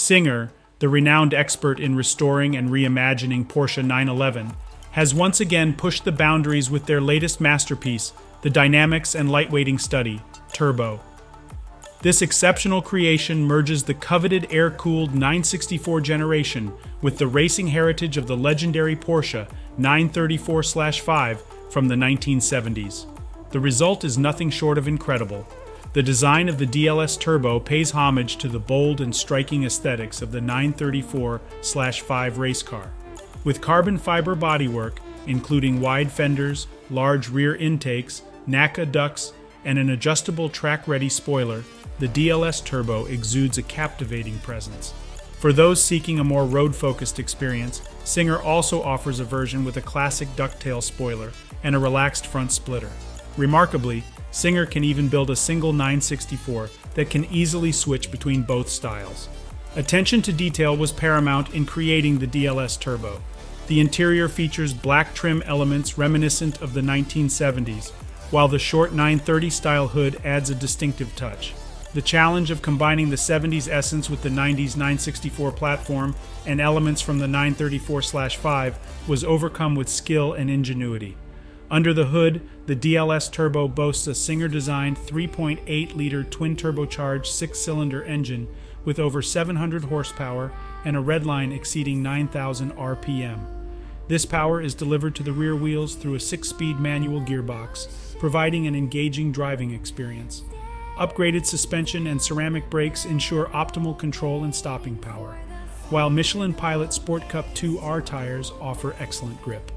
Singer, the renowned expert in restoring and reimagining Porsche 911, has once again pushed the boundaries with their latest masterpiece, the dynamics and lightweighting study, Turbo. This exceptional creation merges the coveted air-cooled 964 generation with the racing heritage of the legendary Porsche 934/5 from the 1970s. The result is nothing short of incredible. The design of the DLS Turbo pays homage to the bold and striking aesthetics of the 934/5 race car. With carbon fiber bodywork, including wide fenders, large rear intakes, NACA ducts, and an adjustable track-ready spoiler, the DLS Turbo exudes a captivating presence. For those seeking a more road-focused experience, Singer also offers a version with a classic ducktail spoiler and a relaxed front splitter. Remarkably, Singer can even build a single 964 that can easily switch between both styles. Attention to detail was paramount in creating the DLS Turbo. The interior features black trim elements reminiscent of the 1970s, while the short 930 style hood adds a distinctive touch. The challenge of combining the 70s essence with the 90s 964 platform and elements from the 934/5 was overcome with skill and ingenuity. Under the hood, the DLS Turbo boasts a Singer-designed 3.8-liter twin-turbocharged six-cylinder engine with over 700 horsepower and a redline exceeding 9,000 RPM. This power is delivered to the rear wheels through a 6-speed manual gearbox, providing an engaging driving experience. Upgraded suspension and ceramic brakes ensure optimal control and stopping power, while Michelin Pilot Sport Cup 2R tires offer excellent grip.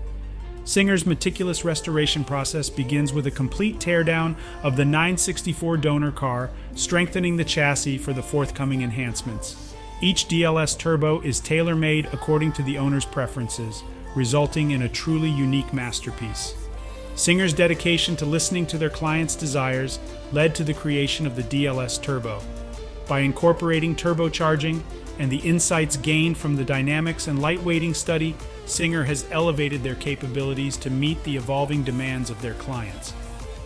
Singer's meticulous restoration process begins with a complete teardown of the 964 donor car, strengthening the chassis for the forthcoming enhancements. Each DLS Turbo is tailor-made according to the owner's preferences, resulting in a truly unique masterpiece. Singer's dedication to listening to their clients' desires led to the creation of the DLS Turbo. By incorporating turbocharging and the insights gained from the dynamics and lightweighting study, Singer has elevated their capabilities to meet the evolving demands of their clients.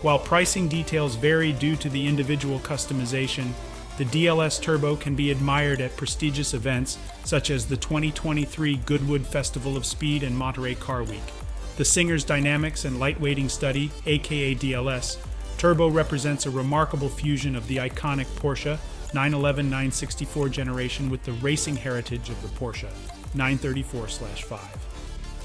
While pricing details vary due to the individual customization, the DLS Turbo can be admired at prestigious events such as the 2023 Goodwood Festival of Speed and Monterey Car Week. The Singer's Dynamics and Lightweighting Study, aka DLS, Turbo represents a remarkable fusion of the iconic Porsche 911/964 generation with the racing heritage of the Porsche 934/5.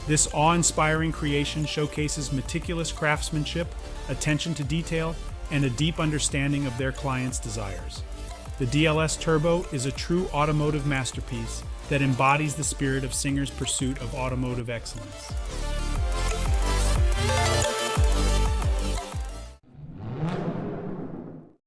This awe-inspiring creation showcases meticulous craftsmanship, attention to detail, and a deep understanding of their clients' desires. The DLS Turbo is a true automotive masterpiece that embodies the spirit of Singer's pursuit of automotive excellence.